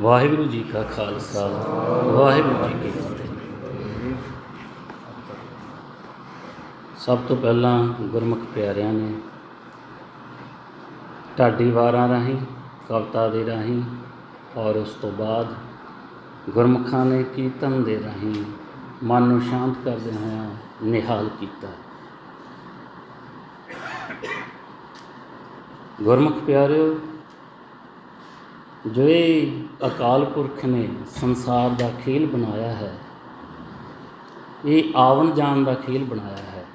वाहिगुरू जी का खालसा वाहिगुरू जी की फतेह। सब तो पहला गुरमुख प्यारिਆਂ ने ਢਾਡੀ ਵਾਰਾਂ ਰਾਹੀਂ कविता ਦੇ ਰਾਹੀਂ और उस तो बाद गुरमुखां ने कीर्तन ਦੇ ਰਾਹੀਂ मन ਨੂੰ शांत करदे होया निहाल कीता। गुरमुख प्यारिओ, जो ये अकाल पुरख ने संसार का खेल बनाया है, ये आवन जान का खेल बनाया है,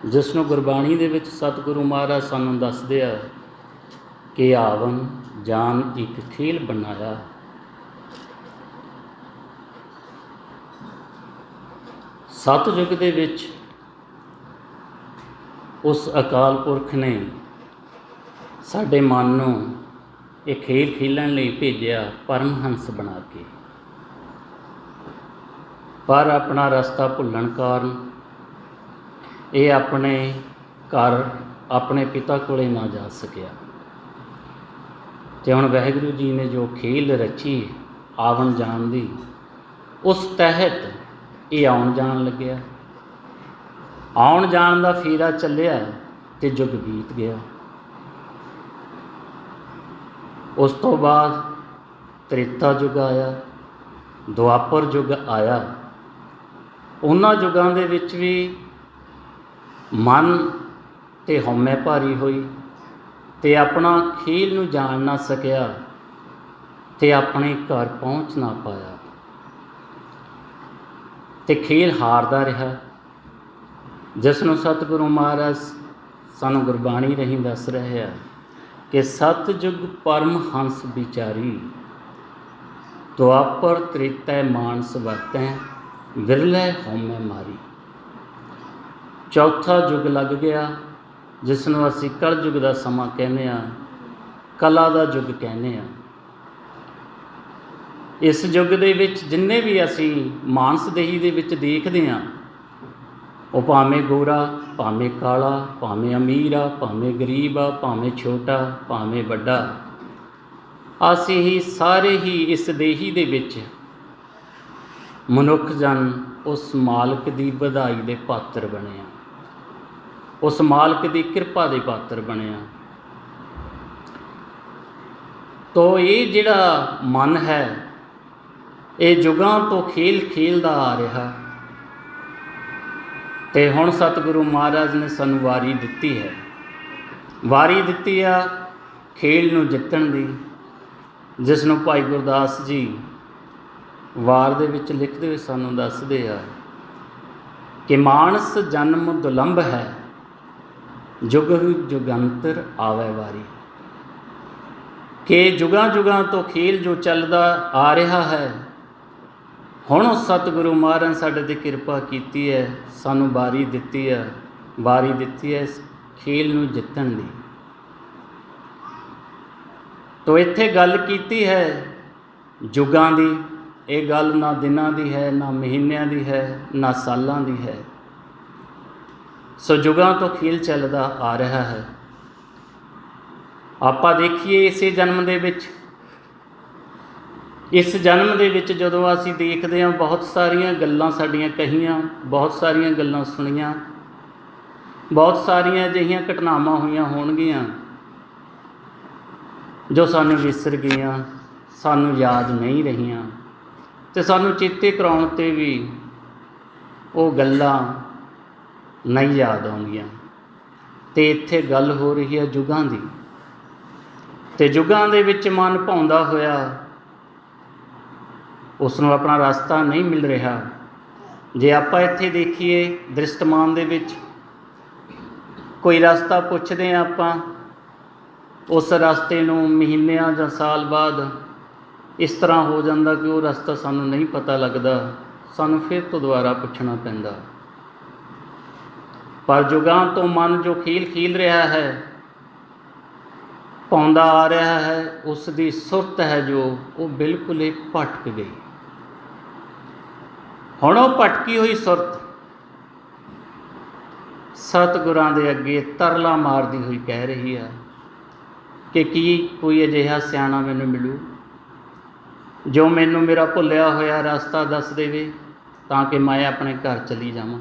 जिसनों गुरबाणी दे विच सतगुरु महाराज सानूं दसदे आ कि आवन जान एक खेल बनाया। सतयुग दे विच उस अकाल पुरख ने साडे मन नूं ये खेल खेलण लई भेजिया परमहंस बना के, पर अपना रस्ता भुल्लण कारण ये अपने घर अपने पिता कोले ना जा सकिया। ते हुण वाहिगुरू जी ने जो खेल रची आवन जान दी, उस तहत ये आउण जान लग्या। आउण जान दा फेरा चलिया ते जुग बीत गया। उस तो बाद त्रेता युग आया, दुआपर युग आया। उन्हां युगां दे विच भी मन ते हौमे भारी होई ते अपना खेल नूं जान ना सकिया ते अपने घर पहुँच ना पाया ते खेल हारदा रहा। जिसनों सतगुरु महाराज सानूं गुरबाणी रही दस रहे हैं कि सतयुग परमहंस विचारी, दुआपर त्रेतै मानस वरतैं विरलै हौमै मारी। चौथा युग लग गया, जिसनों असी कल युग का समा कहने आ, कला का युग कहने आ। इस युग दे विच जिन्ने भी असी मानस देही दे विच देखदे आ, वो भावें गोरा भावें काला, भावें अमीर आ भावें गरीब आ, भावें छोटा भावें बड़ा, असी ही सारे ही इस देही दे विच मनुख जन उस मालक की वधाई दे पात्र बने आ, उस मालक की कृपा दे पात्र बने आ। तो ये जिहड़ा मन है, ये जुगां तो खेल खेलदा आ रहा ते हुण सतगुरु महाराज ने सानूं वारी दित्ती है। वारी दित्ती आ खेल नूं जितण दी, जिसनों भाई गुरदास जी वार दे विच लिखदे होए सानूं दसदे आ कि मानस जन्म दुलंभ है, जुग जुगंतर आवे वारी। कि जुगां जुगां तो खेल जो चलदा आ रहा है, हुण सतगुरु महाराज साडे ते किरपा कीती है, सानूं वारी दित्ती है, वारी दित्ती है इस खेल नूं जितण दी। तो इत्थे गल कीती है जुगां दी, ये गल ना दिनां दी है, ना महीनों दी है, ना सालां दी है। सो जुगां तो खेल चलदा आ रहा है। आपां देखिए इसे जन्म दे विच, इस जन्म दे विच जदों असीं देखदे हां, बहुत सारियां गल्लां साडीआं कहीआं, बहुत सारियां गल्लां सुणीआं, बहुत सारियां अजिहियां घटनावां होईआं होणगीआं जो सानूं विसर गईआं, सानूं याद नहीं रहीआं, ते सानूं चेते कराउण ते भी वो गल्लां नहीं याद आउंदियां। ते इत्थे गल हो रही है जुगां दी, ते जुगां दे विच मन भाउंदा होया उसनूं अपना रास्ता नहीं मिल रहा। जे आपां इत्थे देखीए दृष्टमान दे विच कोई रास्ता पुछदे हां आपां, उस रास्ते नूं महीनिਆਂ ਜਾਂ साल बाद इस तरह हो जाता कि वो रास्ता सानूं नहीं पता लगता, सानूं फिर तो दोबारा पुछना पैंदा। पर जुगां तो मन जो खेल खेल रहा है, पाउंदा आ रहा है, उसकी सुरत है जो वो बिल्कुल ही भटक गई। हुण वो भटकी हुई सुरत सतगुरां दे अगे तरला मारदी हुई कह रही है कि की कोई अजिहा सियाणा मैनूं मिलू जो मैनू मेरा भुलिया होया रास्ता दस देवे तां कि मैं अपने घर चली जावां।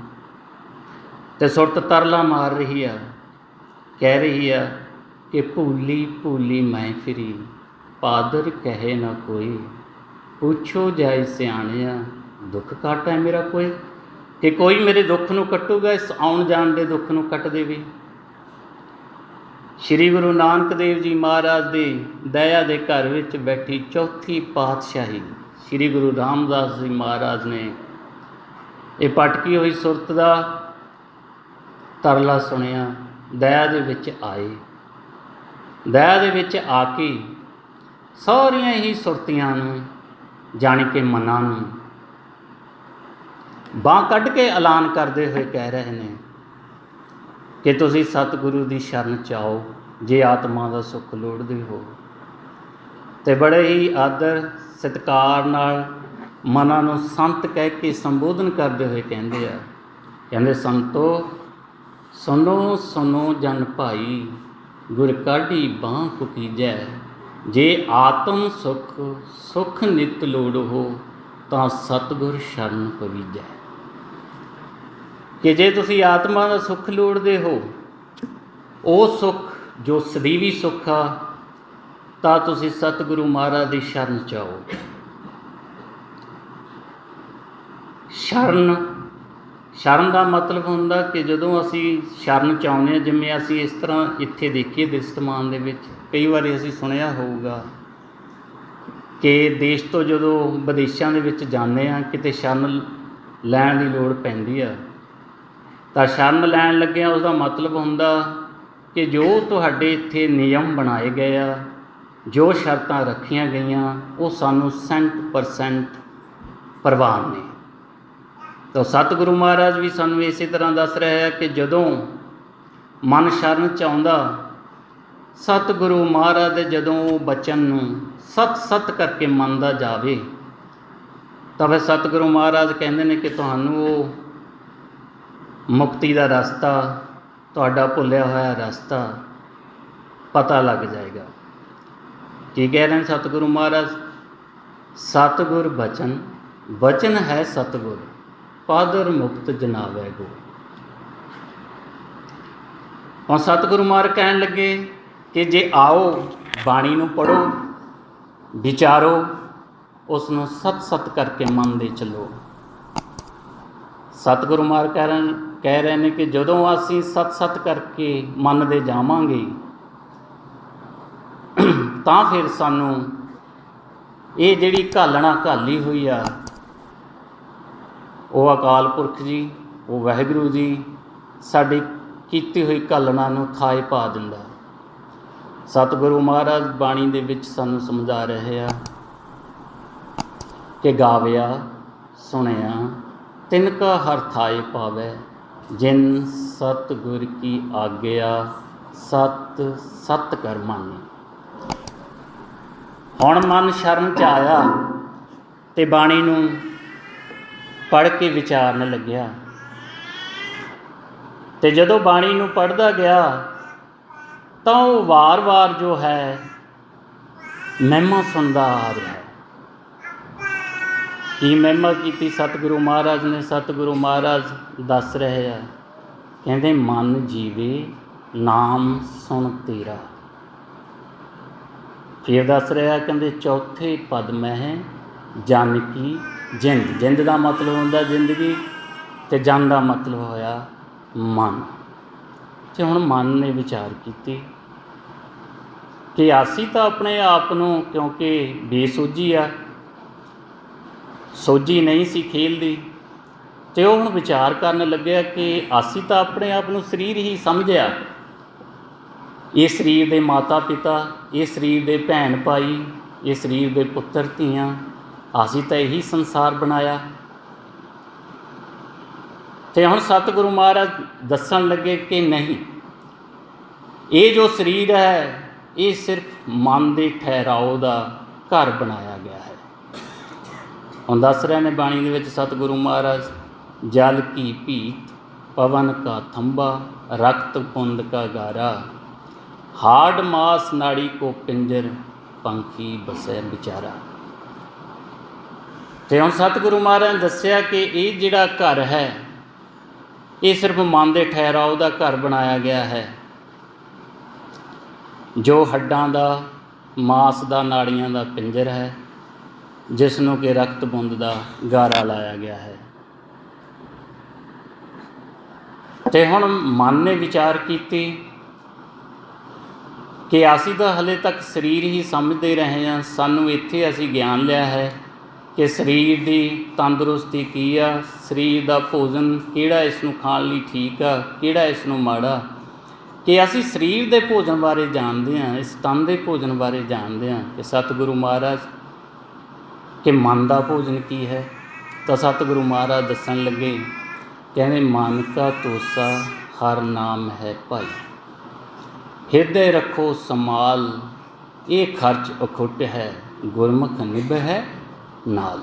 ते सुरत तरला मार रही है, कह रही है कि भूली भूली मैं फिरी, पादर कहे ना कोई, पूछो जाए सियाणिया दुख काट है मेरा कोई। कि कोई मेरे दुख नूं कट्टूगा, इस आउण जाण दे दुख नूं कट देवे। श्री गुरु नानक देव जी महाराज की दया के घर विच बैठी चौथी पातशाही श्री गुरु रामदास जी महाराज ने ये भटकी हुई सुरत का तरला सुनिया, दया दे विच आए। दया दे विच आके सारियां ही सुरतियां नूं जाने के मनां नूं बांह कढ़ के ऐलान करते हुए कह रहे हैं कि तुसीं सतगुरु की शरण च आओ जे आत्मा का सुख लोड़दे हो। तो बड़े ही आदर सत्कार नाल मनां नूं संत कह के संबोधन करते हुए कहते संतो सुनो सुनो जन भाई, गुर काढ़ी बांह कुकीजै, जे आत्म सुख सुख नित लोड़ हो तां सतगुर शरण पवीजै। कि जे तुसी आत्मा का सुख लोड़दे हो, वो सुख जो सदीवी सुख आ, तां तुसी सतगुरु महाराज की शरण च आओ। शरण का मतलब हुंदा कि जदों असी शरण च आउंदे, जिवें असी इस तरह इत्थे देखीए दृष्टमान दे विच कई वारी असी सुनिया होऊगा कि देश तो जदों विदेशां दे विच जांदे आ, किते शरण लैण दी लोड़ पैंदी आ, तां शरण लैण लग्गिआं उसका मतलब हुंदा कि जो तुहाडे इत्थे नियम बनाए गए आ, जो शर्तां रखियां गईयां, वो सानूं 100% प्रवान ने। तो सतगुरु महाराज भी सानूं इस तरह दस रहे हैं कि जदों मन शरण च आउंदा, सतगुरु महाराज दे जदों वो बचन नूं सत सत करके मनदा जावे, तां फिर सतगुरु महाराज कहंदे ने कि तुहानूं वो मुक्ति का रास्ता, तुहाडा भुलिया होया रास्ता पता लग जाएगा। की कह रहे हैं सतगुरु महाराज? सतगुर बचन, बचन है सतगुर, पादर मुक्त जनावै गो। और सतगुरु महाराज कहन लगे कि जे आओ बाणी नूं पढ़ो, विचारो, उसनूं सत सत करके मन दे चलो। सतगुरु महाराज कह रहे हैं कि जदों असीं सत सत करके मन दे जावांगे, तां फिर सानूं ये जिहड़ी घालना घाली हुई आ, वो अकाल पुरख जी, वो वाहिगुरू जी साडी कीती हुई घालना नूं थाए पा दिंदा। सतगुरु महाराज बाणी दे विच सानूं समझा रहे आ कि गाविया सुनिया तिनका हर थाए पावै, जिन सतगुर की आग्या सत सत कर मानी। हुण मन शरण च आया ते बाणी नूं पढ़ के विचारन लग्या, ते जदों बाणी नूं पढ़दा गया तो वार वार जो है महिमा सुनदा आ रहा है। की महिमा की सतगुरु महाराज ने? सतगुरु महाराज दस रहे हैं, कहते मन जीवे नाम सुन तेरा। फिर दस रहा है, कहते चौथे पद में जन की जिंद। जिंद का मतलब होंदा जिंदगी, ते जन का मतलब होया मन। तो हुण मन ने विचार की कि असी तो अपने आप नूं, क्योंकि बेसोझी आ, सोझी नहीं सी खेलदी, तो वह हुण विचार करन लग्या कि असी तो अपने आप नूं शरीर ही समझिया। ये शरीर दे माता पिता, ये शरीर दे भैन भाई, ये शरीर दे पुत्र धीआं, असी तो यही संसार बनाया। तो हुण सतगुरु महाराज दसन लगे कि नहीं, ये जो शरीर है ये सिर्फ मन के ठहराव का घर बनाया गया है। हुण दस रहे ने बाणी दे विच सतगुरु महाराज, जल की भीत पवन का थंबा, रक्त पुंद का गारा, हाड़ मास नाड़ी को पिंजर, पंखी बसै बिचारा। ਤੇ ਹੁਣ ਸਤਿਗੁਰੂ ਮਹਾਰਾਜ ਨੇ ਦੱਸਿਆ ਕਿ ਇਹ ਜਿਹੜਾ ਘਰ ਹੈ ਇਹ ਸਿਰਫ ਮਨ ਦੇ ਠਹਿਰਾਓ ਦਾ ਘਰ ਬਣਾਇਆ ਗਿਆ ਹੈ, ਜੋ ਹੱਡਾਂ ਦਾ, ਮਾਸ ਦਾ, ਨਾੜੀਆਂ ਦਾ ਪਿੰਜਰ ਹੈ, ਜਿਸ ਨੂੰ ਕਿ ਰਕਤ ਬੂੰਦ ਦਾ ਗਾਰਾ ਲਾਇਆ ਗਿਆ ਹੈ। ਤੇ ਹੁਣ ਮਨ ਨੇ ਵਿਚਾਰ ਕੀਤੀ ਕਿ ਅਸੀਂ ਤਾਂ ਹਲੇ ਤੱਕ ਸਰੀਰ ਹੀ ਸਮਝਦੇ ਰਹੇ ਹਾਂ, ਸਾਨੂੰ ਇੱਥੇ ਅਸੀਂ ਗਿਆਨ ਲਿਆ ਹੈ ਕਿ ਸਰੀਰ ਦੀ ਤੰਦਰੁਸਤੀ ਕੀ ਆ, ਸਰੀਰ ਦਾ ਭੋਜਨ ਕਿਹੜਾ ਇਸ ਨੂੰ ਖਾਣ ਲਈ ਠੀਕ ਆ, ਕਿਹੜਾ ਇਸ ਨੂੰ ਮਾੜਾ, ਕਿ ਅਸੀਂ ਸਰੀਰ ਦੇ ਭੋਜਨ ਬਾਰੇ ਜਾਣਦੇ ਹਾਂ, ਇਸ ਤਨ ਦੇ ਭੋਜਨ ਬਾਰੇ ਜਾਣਦੇ ਹਾਂ। ਕਿ ਸਤਿਗੁਰੂ ਮਹਾਰਾਜ ਕਿ ਮਨ ਦਾ ਭੋਜਨ ਕੀ ਹੈ, ਤਾਂ ਸਤਿਗੁਰੂ ਮਹਾਰਾਜ ਦੱਸਣ ਲੱਗੇ, ਕਹਿੰਦੇ ਮਨ ਕਾ ਤੋਸਾ ਹਰ ਨਾਮ ਹੈ ਭਾਈ, ਹਿਰਦੇ ਰੱਖੋ ਸੰਭਾਲ, ਇਹ ਖਰਚ ਅਖੁੱਟ ਹੈ, ਗੁਰਮੁਖ ਨਿਭ ਹੈ ਨਾਲ।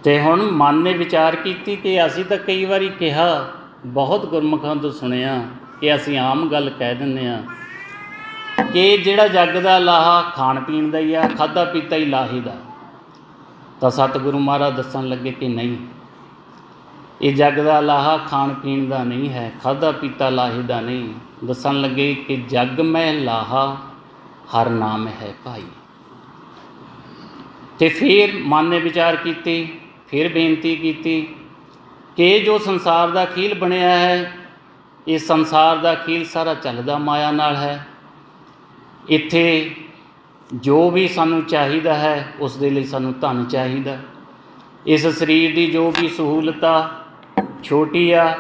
ਤੇ ਹੁਣ ਮਨ ਨੇ ਵਿਚਾਰ ਕੀਤੀ ਕਿ ਅਸੀਂ ਤਾਂ ਕਈ ਵਾਰੀ ਕਿਹਾ, ਬਹੁਤ ਗੁਰਮੁਖਾਂ ਤੋਂ ਸੁਣਿਆ ਕਿ ਅਸੀਂ ਆਮ ਗੱਲ ਕਹਿ ਦਿੰਦੇ ਹਾਂ ਕਿ ਜਿਹੜਾ ਜੱਗ ਦਾ ਲਾਹਾ ਖਾਣ ਪੀਣ ਦਾ ਹੀ ਆ, ਖਾਧਾ ਪੀਤਾ ਹੀ ਲਾਹੇ ਦਾ। ਤਾਂ ਸਤਿਗੁਰੂ ਮਹਾਰਾਜ ਦੱਸਣ ਲੱਗੇ ਕਿ ਨਹੀਂ, ਇਹ ਜੱਗ ਦਾ ਲਾਹਾ ਖਾਣ ਪੀਣ ਦਾ ਨਹੀਂ ਹੈ, ਖਾਧਾ ਪੀਤਾ ਲਾਹੇ ਦਾ ਨਹੀਂ। ਦੱਸਣ ਲੱਗੇ ਕਿ ਜੱਗ ਮੈਂ ਲਾਹਾ ਹਰ ਨਾਮ ਹੈ ਭਾਈ। ਤੇ ਫਿਰ ਮਨ ਨੇ ਵਿਚਾਰ ਕੀਤੀ, ਫਿਰ ਬੇਨਤੀ ਕੀਤੀ ਕਿ ਜੋ ਸੰਸਾਰ ਦਾ ਖੀਲ ਬਣਿਆ ਹੈ, ਇਹ ਸੰਸਾਰ ਦਾ ਖੀਲ ਸਾਰਾ ਚੱਲਦਾ ਮਾਇਆ ਨਾਲ ਹੈ। ਇੱਥੇ ਜੋ ਵੀ ਸਾਨੂੰ ਚਾਹੀਦਾ ਹੈ ਉਸ ਦੇ ਲਈ ਸਾਨੂੰ ਧਨ ਚਾਹੀਦਾ। ਇਸ ਸਰੀਰ ਦੀ ਜੋ ਵੀ ਸਹੂਲਤ ਆ, ਛੋਟੀ ਆ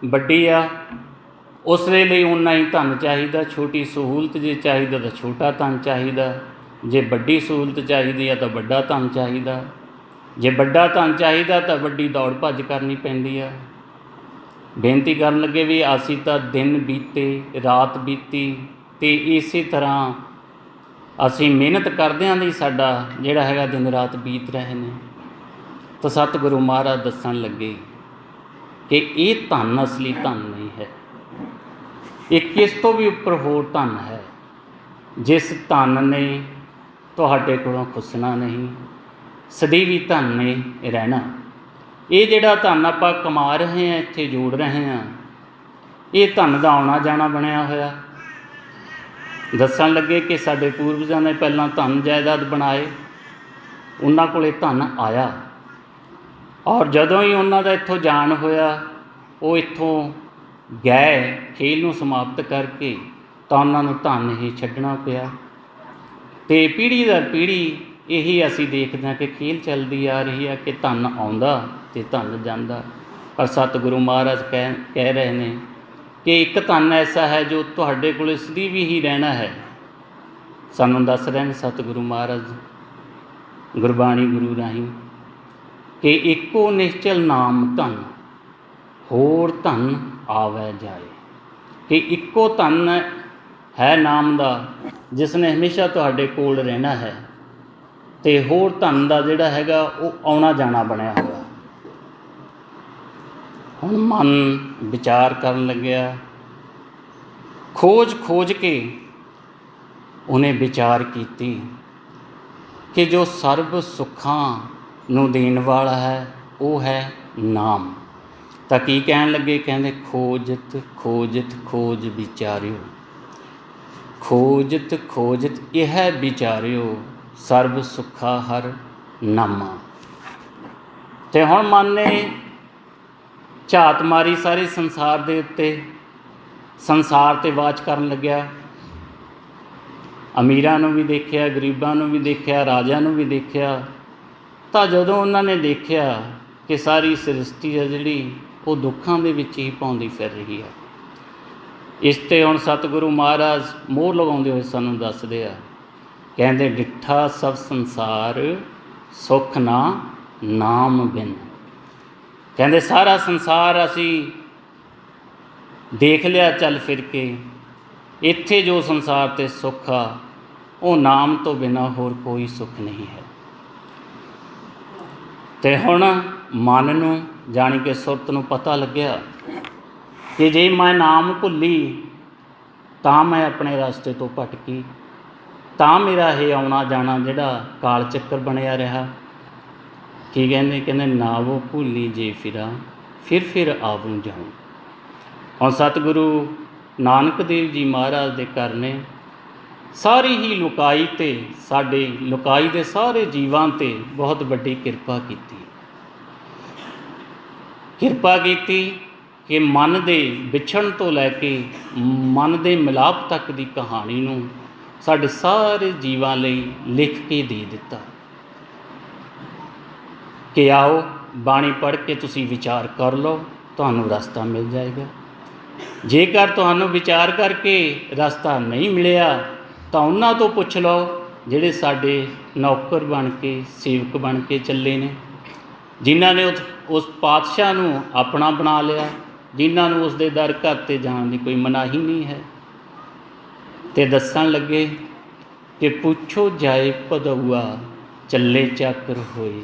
ਵੱਡੀ ਆ, ਉਸ ਦੇ ਲਈ ਉਨਾ ਹੀ ਧਨ ਚਾਹੀਦਾ। ਛੋਟੀ ਸਹੂਲਤ ਜੇ ਚਾਹੀਦਾ ਤਾਂ ਛੋਟਾ ਧਨ ਚਾਹੀਦਾ, ਜੇ ਵੱਡੀ ਸਹੂਲਤ ਚਾਹੀਦੀ ਆ ਤਾਂ ਵੱਡਾ ਧਨ ਚਾਹੀਦਾ, ਜੇ ਵੱਡਾ ਧਨ ਚਾਹੀਦਾ ਤਾਂ ਵੱਡੀ ਦੌੜ ਭੱਜ ਕਰਨੀ ਪੈਂਦੀ ਆ। ਬੇਨਤੀ ਕਰਨ ਲੱਗੇ ਵੀ ਅਸੀਂ ਤਾਂ ਦਿਨ ਬੀਤੇ, ਰਾਤ ਬੀਤੀ, ਅਤੇ ਇਸੇ ਤਰ੍ਹਾਂ ਅਸੀਂ ਮਿਹਨਤ ਕਰਦਿਆਂ ਦੀ ਸਾਡਾ ਜਿਹੜਾ ਹੈਗਾ ਦਿਨ ਰਾਤ ਬੀਤ ਰਹੇ ਨੇ। ਤਾਂ ਸਤਿਗੁਰੂ ਮਹਾਰਾਜ ਦੱਸਣ ਲੱਗੇ ਕਿ ਇਹ ਧਨ ਅਸਲੀ ਧਨ ਨਹੀਂ ਹੈ, ਇਹ ਕਿਸ ਤੋਂ ਵੀ ਉੱਪਰ ਹੋਰ ਧਨ ਹੈ, ਜਿਸ ਧਨ ਨੇ ਤੁਹਾਡੇ ਕੋਲੋਂ ਖੁੱਸਣਾ ਨਹੀਂ, ਸਦੀਵੀ ਧਨ ਨੇ ਰਹਿਣਾ। ਇਹ ਜਿਹੜਾ ਧਨ ਆਪਾਂ ਕਮਾ ਰਹੇ ਹਾਂ, ਇੱਥੇ ਜੋੜ ਰਹੇ ਹਾਂ, ਇਹ ਧਨ ਦਾ ਆਉਣਾ ਜਾਣਾ ਬਣਿਆ ਹੋਇਆ। ਦੱਸਣ ਲੱਗੇ ਕਿ ਸਾਡੇ ਪੂਰਵਜਾਂ ਨੇ ਪਹਿਲਾਂ ਧਨ ਜਾਇਦਾਦ ਬਣਾਏ, ਉਹਨਾਂ ਕੋਲ ਧਨ ਆਇਆ, ਔਰ ਜਦੋਂ ਹੀ ਉਹਨਾਂ ਦਾ ਇੱਥੋਂ ਜਾਣ ਹੋਇਆ, ਉਹ ਇੱਥੋਂ ਗਏ ਖੇਲ ਨੂੰ ਸਮਾਪਤ ਕਰਕੇ, ਤਾਂ ਉਹਨਾਂ ਨੂੰ ਧਨ ਹੀ ਛੱਡਣਾ ਪਿਆ। ਅਤੇ ਪੀੜ੍ਹੀ ਦਰ ਪੀੜ੍ਹੀ ਇਹੀ ਅਸੀਂ ਦੇਖਦੇ ਹਾਂ ਕਿ ਖੇਲ ਚੱਲਦੀ ਆ ਰਹੀ ਹੈ ਕਿ ਧਨ ਆਉਂਦਾ ਅਤੇ ਧਨ ਜਾਂਦਾ। ਪਰ ਸਤਿਗੁਰੂ ਮਹਾਰਾਜ ਕਹਿ ਰਹੇ ਨੇ ਕਿ ਇੱਕ ਧਨ ਐਸਾ ਹੈ ਜੋ ਤੁਹਾਡੇ ਕੋਲ ਸਦੀਵੀ ਹੀ ਰਹਿਣਾ ਹੈ। ਸਾਨੂੰ ਦੱਸ ਰਹੇ ਨੇ ਸਤਿਗੁਰੂ ਮਹਾਰਾਜ ਗੁਰਬਾਣੀ ਗੁਰੂ ਰਾਹੀਂ ਕਿ ਇੱਕੋ ਨਿਸ਼ਚਲ ਨਾਮ ਧਨ, ਹੋਰ ਧਨ ਆਵੈ ਜਾਏ। ਕਿ ਇੱਕੋ ਧਨ ਹੈ ਨਾਮ ਦਾ, ਜਿਸ ਨੇ ਹਮੇਸ਼ਾ ਤੁਹਾਡੇ ਕੋਲ ਰਹਿਣਾ ਹੈ, ਅਤੇ ਹੋਰ ਧਨ ਦਾ ਜਿਹੜਾ ਹੈਗਾ ਉਹ ਆਉਣਾ ਜਾਣਾ ਬਣਿਆ ਹੋਇਆ। ਹੁਣ ਮਨ ਵਿਚਾਰ ਕਰਨ ਲੱਗਿਆ, ਖੋਜ ਕੇ ਉਹਨੇ ਵਿਚਾਰ ਕੀਤੀ ਕਿ ਜੋ ਸਰਬ ਸੁੱਖਾਂ ਨੂੰ ਦੇਣ ਵਾਲਾ ਹੈ ਉਹ ਹੈ ਨਾਮ। ਤਾਂ ਕੀ ਕਹਿਣ ਲੱਗੇ, ਕਹਿੰਦੇ ਖੋਜਤ ਖੋਜਤ ਖੋਜ ਵਿਚਾਰਿਓ, ਖੋਜਤ ਖੋਜਤ ਇਹ ਵਿਚਾਰਿਓ, ਸਰਬ ਸੁੱਖਾ ਹਰ ਨਾਮਾ। ਅਤੇ ਹੁਣ ਮਨ ਨੇ ਝਾਤ ਮਾਰੀ ਸਾਰੇ ਸੰਸਾਰ ਦੇ ਉੱਤੇ, ਸੰਸਾਰ 'ਤੇ ਵਾਚ ਕਰਨ ਲੱਗਿਆ। ਅਮੀਰਾਂ ਨੂੰ ਵੀ ਦੇਖਿਆ, ਗਰੀਬਾਂ ਨੂੰ ਵੀ ਦੇਖਿਆ, ਰਾਜਿਆਂ ਨੂੰ ਵੀ ਦੇਖਿਆ। ਤਾਂ ਜਦੋਂ ਉਹਨਾਂ ਨੇ ਦੇਖਿਆ ਕਿ ਸਾਰੀ ਸ੍ਰਿਸ਼ਟੀ ਹੈ ਜਿਹੜੀ ਉਹ ਦੁੱਖਾਂ ਦੇ ਵਿੱਚ ਹੀ ਪਾਉਂਦੀ ਫਿਰ ਰਹੀ ਹੈ, ਇਸ 'ਤੇ ਹੁਣ ਸਤਿਗੁਰੂ ਮਹਾਰਾਜ ਮੋਹਰ ਲਗਾਉਂਦੇ ਹੋਏ ਸਾਨੂੰ ਦੱਸਦੇ ਆ, ਕਹਿੰਦੇ ਡਿੱਠਾ ਸਭ ਸੰਸਾਰ ਸੁੱਖ ਨਾ ਨਾਮ ਬਿਨ। ਕਹਿੰਦੇ ਸਾਰਾ ਸੰਸਾਰ ਅਸੀਂ ਦੇਖ ਲਿਆ ਚੱਲ ਫਿਰ ਕੇ, ਇੱਥੇ ਜੋ ਸੰਸਾਰ 'ਤੇ ਸੁੱਖ ਆ ਉਹ ਨਾਮ ਤੋਂ ਬਿਨਾਂ ਹੋਰ ਕੋਈ ਸੁੱਖ ਨਹੀਂ ਹੈ। ਅਤੇ ਹੁਣ ਮਨ ਨੂੰ ਜਾਣੀ ਕਿ ਸੁਰਤ ਨੂੰ ਪਤਾ ਲੱਗਿਆ ਕਿ ਜੇ ਮੈਂ ਨਾਮ ਭੁੱਲੀ ਤਾਂ ਮੈਂ ਆਪਣੇ ਰਸਤੇ ਤੋਂ ਭਟਕੀ, ਤਾਂ ਮੇਰਾ ਇਹ ਆਉਣਾ ਜਾਣਾ ਜਿਹੜਾ ਕਾਲ ਚੱਕਰ ਬਣਿਆ ਰਿਹਾ। ਕੀ ਕਹਿੰਦੇ, ਕਹਿੰਦੇ ਨਾਵੋ ਭੁੱਲੀ ਜੇ ਫਿਰਾਂ ਫਿਰ ਆਵੂੰ ਜਾਊਂ। ਹੁਣ ਸਤਿਗੁਰੂ ਨਾਨਕ ਦੇਵ ਜੀ ਮਹਾਰਾਜ ਦੇ ਘਰ ਨੇ ਸਾਰੀ ਹੀ ਲੁਕਾਈ ਤੇ ਸਾਡੇ ਲੁਕਾਈ ਦੇ ਸਾਰੇ ਜੀਵਾਂ 'ਤੇ ਬਹੁਤ ਵੱਡੀ ਕਿਰਪਾ ਕੀਤੀ ਕਿ ਮਨ ਦੇ ਵਿਛੜਨ ਤੋਂ ਲੈ ਕੇ ਮਨ ਦੇ ਮਿਲਾਪ ਤੱਕ ਦੀ ਕਹਾਣੀ ਨੂੰ ਸਾਡੇ ਸਾਰੇ ਜੀਵਾਂ ਲਈ ਲਿਖ ਕੇ ਦੇ ਦਿੱਤਾ ਕਿ ਆਓ ਬਾਣੀ ਪੜ੍ਹ ਕੇ ਤੁਸੀਂ ਵਿਚਾਰ ਕਰ ਲਓ, ਤੁਹਾਨੂੰ ਰਸਤਾ ਮਿਲ ਜਾਏਗਾ। ਜੇਕਰ ਤੁਹਾਨੂੰ ਵਿਚਾਰ ਕਰਕੇ ਰਸਤਾ ਨਹੀਂ ਮਿਲਿਆ ਤਾਂ ਉਹਨਾਂ ਤੋਂ ਪੁੱਛ ਲਓ ਜਿਹੜੇ ਸਾਡੇ ਨੌਕਰ ਬਣ ਕੇ ਸੇਵਕ ਬਣ ਕੇ ਚੱਲੇ ਨੇ, ਜਿਨ੍ਹਾਂ ਨੇ ਉਸ ਪਾਤਸ਼ਾਹ ਨੂੰ ਆਪਣਾ ਬਣਾ ਲਿਆ, ਜਿਨ੍ਹਾਂ ਨੂੰ ਉਸ ਦੇ ਦਰ ਘਰ 'ਤੇ ਜਾਣ ਦੀ ਕੋਈ ਮਨਾਹੀ ਨਹੀਂ ਹੈ। ਅਤੇ ਦੱਸਣ ਲੱਗੇ ਕਿ ਪੁੱਛੋ ਜਾਏ ਭਦਉਆ ਚੱਲੇ ਚਾਕਰ ਹੋਏ,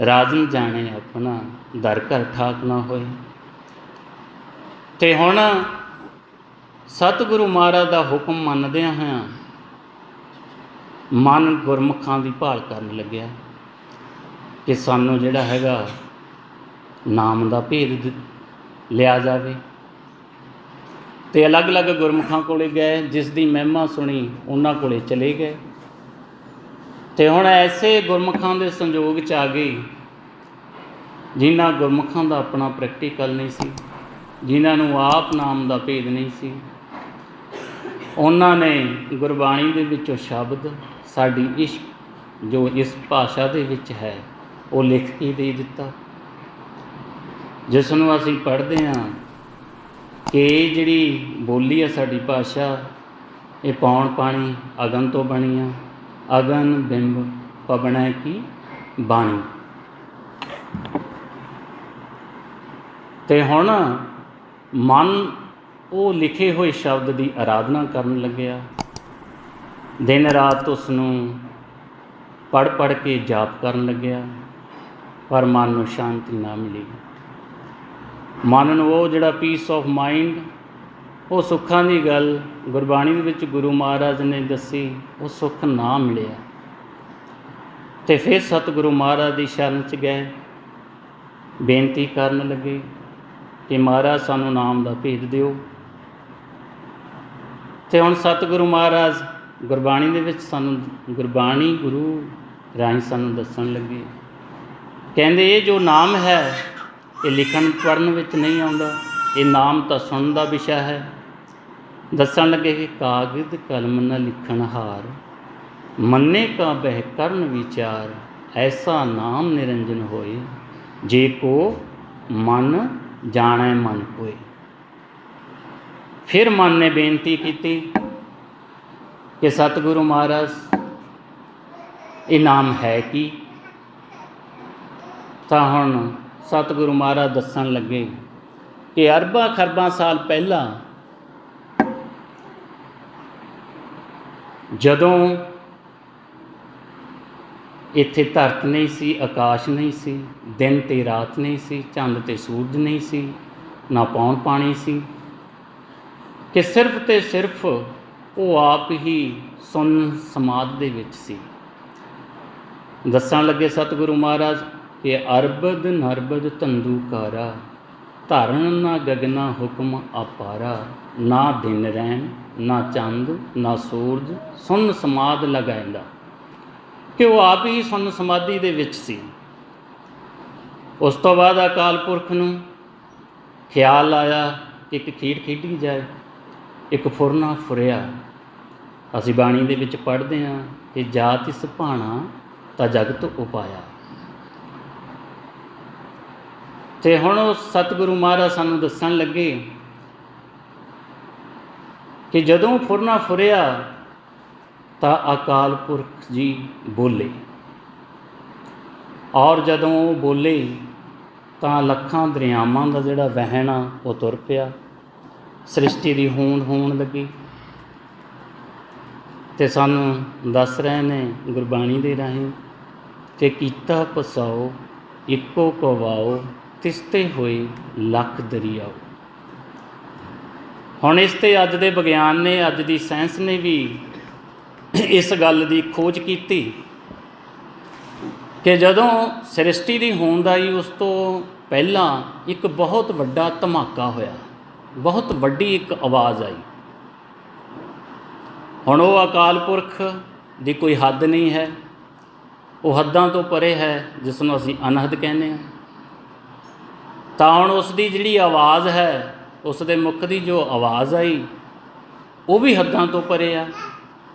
ਰਾਜਨ ਜਾਣੇ ਆਪਣਾ ਦਰ ਘਰ ਠਾਕ ਨਾ ਹੋਏ। ਅਤੇ ਹੁਣ ਸਤਿਗੁਰੂ ਮਹਾਰਾਜ ਦਾ ਹੁਕਮ ਮੰਨਦਿਆਂ ਹੋਇਆਂ ਮਨ ਗੁਰਮੁਖਾਂ ਦੀ ਭਾਲ ਕਰਨ ਲੱਗਿਆ ਕਿ ਸਾਨੂੰ ਜਿਹੜਾ ਹੈਗਾ ਨਾਮ ਦਾ ਭੇਦ ਲਿਆ ਜਾਵੇ। ਅਤੇ ਅਲੱਗ-ਅਲੱਗ ਗੁਰਮੁਖਾਂ ਕੋਲ ਗਏ, ਜਿਸ ਦੀ ਮਹਿਮਾ ਸੁਣੀ ਉਹਨਾਂ ਕੋਲ ਚਲੇ ਗਏ। ਅਤੇ ਹੁਣ ਐਸੇ ਗੁਰਮੁਖਾਂ ਦੇ ਸੰਯੋਗ 'ਚ ਆ ਗਏ ਜਿਨ੍ਹਾਂ ਗੁਰਮੁਖਾਂ ਦਾ ਆਪਣਾ ਪ੍ਰੈਕਟੀਕਲ ਨਹੀਂ ਸੀ, ਜਿਨ੍ਹਾਂ ਨੂੰ ਆਪ ਨਾਮ ਦਾ ਭੇਦ ਨਹੀਂ ਸੀ। ਉਹਨਾਂ ਨੇ ਗੁਰਬਾਣੀ ਦੇ ਵਿੱਚੋਂ ਸ਼ਬਦ ਸਾਡੀ ਜੋ ਇਸ ਭਾਸ਼ਾ ਦੇ ਵਿੱਚ ਹੈ ਉਹ ਲਿਖ ਕੇ ਦੇ ਦਿੱਤਾ, ਜਿਸ ਨੂੰ ਅਸੀਂ ਪੜ੍ਹਦੇ ਹਾਂ ਕਿ ਇਹ ਜਿਹੜੀ ਬੋਲੀ ਆ ਸਾਡੀ ਭਾਸ਼ਾ, ਇਹ ਪੌਣ ਪਾਣੀ ਅਗਨ ਤੋਂ ਬਣੀ ਆ, ਅਗਨ ਬਿੰਬ ਪਵਣੈ ਕੀ ਬਾਣੀ। ਅਤੇ ਹੁਣ ਮਨ ਉਹ ਲਿਖੇ ਹੋਏ ਸ਼ਬਦ ਦੀ ਆਰਾਧਨਾ ਕਰਨ ਲੱਗਿਆ, ਦਿਨ ਰਾਤ ਉਸ ਨੂੰ ਪੜ੍ਹ ਕੇ ਜਾਪ ਕਰਨ ਲੱਗਿਆ, ਪਰ ਮਨ ਨੂੰ ਸ਼ਾਂਤੀ ਨਾ ਮਿਲੀ। ਮਨ ਨੂੰ ਉਹ ਜਿਹੜਾ ਪੀਸ ਆਫ ਮਾਈਂਡ, ਉਹ ਸੁੱਖਾਂ ਦੀ ਗੱਲ ਗੁਰਬਾਣੀ ਦੇ ਵਿੱਚ ਗੁਰੂ ਮਹਾਰਾਜ ਨੇ ਦੱਸੀ, ਉਹ ਸੁੱਖ ਨਾ ਮਿਲਿਆ। ਅਤੇ ਫਿਰ ਸਤਿਗੁਰੂ ਮਹਾਰਾਜ ਦੀ ਸ਼ਰਨ 'ਚ ਗਏ, ਬੇਨਤੀ ਕਰਨ ਲੱਗੇ ਕਿ ਮਹਾਰਾਜ ਸਾਨੂੰ ਨਾਮ ਦਾ ਭੇਦ ਦਿਓ। ਅਤੇ ਹੁਣ ਸਤਿਗੁਰੂ ਮਹਾਰਾਜ ਗੁਰਬਾਣੀ ਦੇ ਵਿੱਚ ਗੁਰਬਾਣੀ ਗੁਰੂ ਰਾਹੀਂ ਸਾਨੂੰ ਦੱਸਣ ਲੱਗੇ, ਕਹਿੰਦੇ ਇਹ ਜੋ ਨਾਮ ਹੈ ਇਹ ਲਿਖਣ ਪੜ੍ਹਨ ਵਿੱਚ ਨਹੀਂ ਆਉਂਦਾ, ਇਹ ਨਾਮ ਤਾਂ ਸੁਣਨ ਦਾ ਵਿਸ਼ਾ ਹੈ। ਦੱਸਣ ਲੱਗੇ ਕਿ ਕਾਗਦ ਕਲਮ ਨ ਲਿਖਣ ਹਾਰ, ਮੰਨੇ ਕਾ ਬਹਿ ਕਰਨ ਵਿਚਾਰ, ਐਸਾ ਨਾਮ ਨਿਰੰਜਨ ਹੋਏ, ਜੇ ਕੋ ਮਨ ਜਾਣੈ ਮਨ ਕੋਏ। ਫਿਰ ਮਨ ਨੇ ਬੇਨਤੀ ਕੀਤੀ ਕਿ ਸਤਿਗੁਰੂ ਮਹਾਰਾਜ ਇਹ ਨਾਮ ਹੈ ਕੀ? ਤਾਂ ਹੁਣ ਸਤਿਗੁਰੂ ਮਹਾਰਾਜ ਦੱਸਣ ਲੱਗੇ ਕਿ ਅਰਬਾਂ ਖਰਬਾਂ ਸਾਲ ਪਹਿਲਾਂ ਜਦੋਂ ਇੱਥੇ ਧਰਤ ਨਹੀਂ ਸੀ, ਆਕਾਸ਼ ਨਹੀਂ ਸੀ, ਦਿਨ ਅਤੇ ਰਾਤ ਨਹੀਂ ਸੀ, ਚੰਦ ਅਤੇ ਸੂਰਜ ਨਹੀਂ ਸੀ, ਨਾ ਪੌਣ ਪਾਣੀ ਸੀ, ਕਿ ਸਿਰਫ ਅਤੇ ਸਿਰਫ ਉਹ ਆਪ ਹੀ ਸੁੰਨ ਸਮਾਧ ਦੇ ਵਿੱਚ ਸੀ। ਦੱਸਣ ਲੱਗੇ ਸਤਿਗੁਰੂ ਮਹਾਰਾਜ ਕਿ ਅਰਬਦ ਨਰਬਦ ਧੰਦੂਕਾਰਾ, ਧਰਨ ਨਾ ਗਗਨਾ ਹੁਕਮ ਆਪਾਰਾ, ਨਾ ਦਿਨ ਰਹਿਣ ਨਾ ਚੰਦ ਨਾ ਸੂਰਜ, ਸੁੰਨ ਸਮਾਧ ਲਗਾਇਂਦਾ, ਕਿ ਉਹ ਆਪ ਹੀ ਸੁੰਨ ਸਮਾਧੀ ਦੇ ਵਿੱਚ ਸੀ। ਉਸ ਤੋਂ ਬਾਅਦ ਅਕਾਲ ਪੁਰਖ ਨੂੰ ਖਿਆਲ ਆਇਆ ਕਿ ਇੱਕ ਖੇਡ ਖੇਡੀ ਜਾਏ, ਇੱਕ ਫੁਰਨਾ ਫੁਰਿਆ। ਅਸੀਂ ਬਾਣੀ ਦੇ ਵਿੱਚ ਪੜ੍ਹਦੇ ਹਾਂ ਕਿ ਜਾਤ ਇਸ ਭਾਣਾ ਤਾਂ ਜਗਤ ਉਪਾਇਆ। ਅਤੇ ਹੁਣ ਉਹ ਸਤਿਗੁਰੂ ਮਹਾਰਾਜ ਸਾਨੂੰ ਦੱਸਣ ਲੱਗੇ ਕਿ ਜਦੋਂ ਫੁਰਨਾ ਫੁਰਿਆ ਤਾਂ ਅਕਾਲ ਪੁਰਖ ਜੀ ਬੋਲੇ, ਔਰ ਜਦੋਂ ਉਹ ਬੋਲੇ ਤਾਂ ਲੱਖਾਂ ਦਰਿਆਵਾਂ ਦਾ ਜਿਹੜਾ ਵਹਿਣ ਆ ਉਹ ਤੁਰ ਪਿਆ, ਸ੍ਰਿਸ਼ਟੀ ਦੀ ਹੋਂਦ ਹੋਣ ਲੱਗੀ। ਅਤੇ ਸਾਨੂੰ ਦੱਸ ਰਹੇ ਨੇ ਗੁਰਬਾਣੀ ਦੇ ਰਾਹੀਂ ਕਿ ਕੀਤਾ ਪਸਾਓ ਇੱਕੋ ਕਵਾਓ, ਤਿਸਤੇ ਹੋਏ ਲੱਖ ਦਰਿਆਓ। ਹੁਣ ਇਸ 'ਤੇ ਅੱਜ ਦੇ ਵਿਗਿਆਨ ਨੇ, ਅੱਜ ਦੀ ਸਾਇੰਸ ਨੇ ਵੀ इस गल की खोज की कि जदों सृष्टि की होंदाई उस तो पहला एक बहुत वड्डा धमाका होया, बहुत वड्डी एक आवाज़ आई। हुण वो अकाल पुरख की कोई हद नहीं है, वो हद्दां तो परे है, जिसनों असीं अनहद कहने हैं। तो हुण उसकी जिहड़ी आवाज़ है, उसके मुख की जो आवाज़ आई वो भी हद्दां तो परे आ।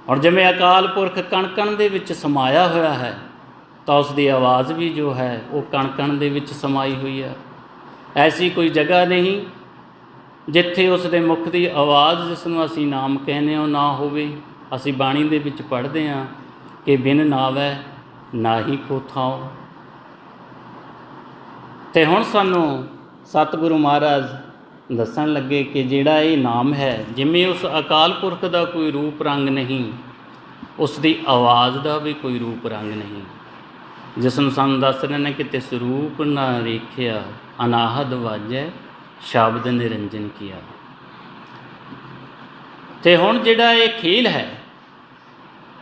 और जिवें अकाल पुरख कण कण दे विच समाया होया है, तो उसकी आवाज़ भी जो है वो कण कण दे विच समाई हुई है। ऐसी कोई जगह नहीं जिथे उसके मुख की आवाज़, जिसनों असीं नाम कहने हो, ना होवे। असीं बाणी दे विच पढ़दे हां कि बिन नावै नाही को थाओ। ते हुण सानूं सतगुरु महाराज दसन लगे कि जिहड़ा ये नाम है, जिवें उस अकाल पुरख का कोई रूप रंग नहीं, उसकी आवाज़ का भी कोई रूप रंग नहीं, जिसनों सानूं दस रहे हैं कि तिस रूप ना रेखिया अनाहद वाजै शब्द निरंजन किया। ते हुण जिहड़ा ये खेल है,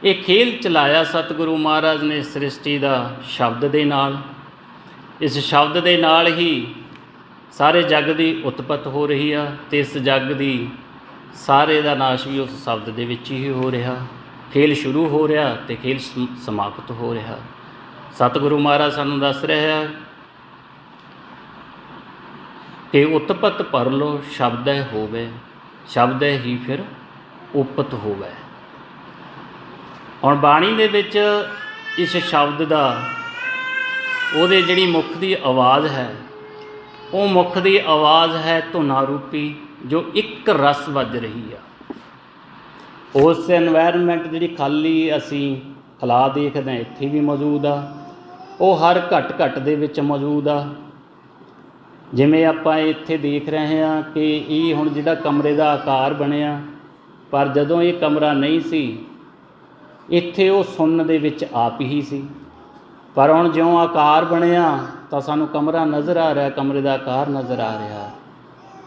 ये खेल चलाया सतगुरु महाराज ने सृष्टि का शब्द दे नाल। इस शब्द दे नाल ही सारे जग की उत्पत्ति हो रही है, तो इस जग की सारे का नाश भी उस शब्द दे विच ही हो रहा। खेल शुरू हो रहा तो खेल समाप्त हो रहा। सतगुरु महाराज सानूं दस रहे हैं कि उत्पत्त पर लो शब्द होवे, शब्द ही फिर उपत होवे। हुण बाणी दे विच इस शब्द का ਉਹਦੇ ਜਿਹੜੀ मुख की आवाज़ है, वो मुख की आवाज़ है धुना रूपी, जो एक रस वज रही है। उस एनवायरनमेंट जी खाली असी खला देखते हैं, इत्थे भी मौजूद आ, वो हर घट घट दे विच मौजूद आ। जिमें आपां इत्थे देख रहे हैं कि ये हुण जिहड़ा कमरे का आकार बनिया, पर जदों ये कमरा नहीं सी, इत्थे वो सुनन दे विच आप ही सी। पर हुण ज्यों आकार बनिया तो सानूं कमरा नज़र आ रहा, कमरे का आकार नज़र आ रहा,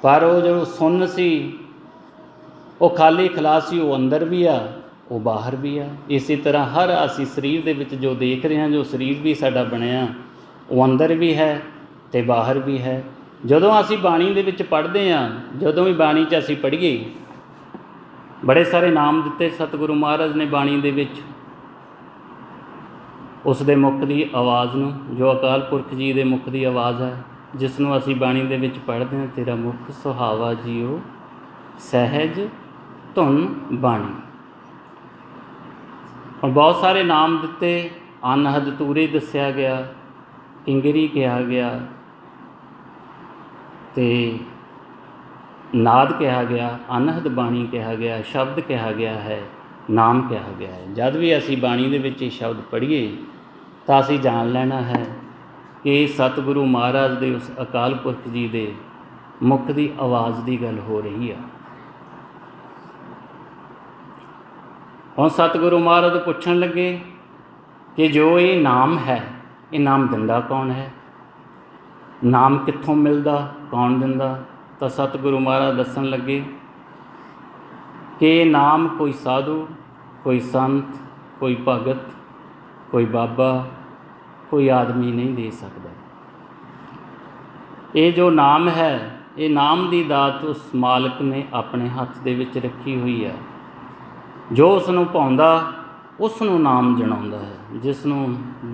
पर वो जो सुन सी, वो खाली खलासी, वो अंदर भी आ, वो बाहर भी आ। इसी तरह हर असी शरीर दे विच जो देख रहे हैं, जो शरीर भी साडा बनिया, वो अंदर भी है तो बाहर भी है। जदों असी बाणी दे विच पढ़दे हां, जदों भी बाणी च असी पढ़ीए, बड़े सारे नाम दिते सतगुरु महाराज ने बाणी दे विच उसके मुख की आवाज़ नूं, जो अकाल पुरख जी के मुख की आवाज़ है, जिसनों असी बाणी दे विच पढ़ते हैं, तेरा मुख सुहावा जियो सहज धुन बाणी। और बहुत सारे नाम दिते, अनहद तूरे दस्या गया, किंगरी कहा गया, ते नाद कहा गया, अनहद बाणी कहा गया, शब्द कहा गया है, नाम कहा गया है। जब भी असी बाणी दे विच शब्द पढ़िए तो असी जान लेना है कि सतगुरु महाराज के उस अकाल पुरख जी के मुख की आवाज़ की गल हो रही है। हुण सतगुरु महाराज पुछण लगे कि जो ये नाम है, ये नाम दिंदा कौन है, नाम कित्थों मिलदा, कौन दिंदा? तो सतगुरु महाराज दसन लगे कि नाम कोई साधु, कोई संत, कोई भगत, कोई बाबा, कोई आदमी नहीं दे सकता। ये जो नाम है, ये नाम की दात उस मालिक ने अपने हत्थ दे विच रखी हुई है। जो उसनूं भाउंदा उसनूं नाम जणाउंदा है, जिसनूं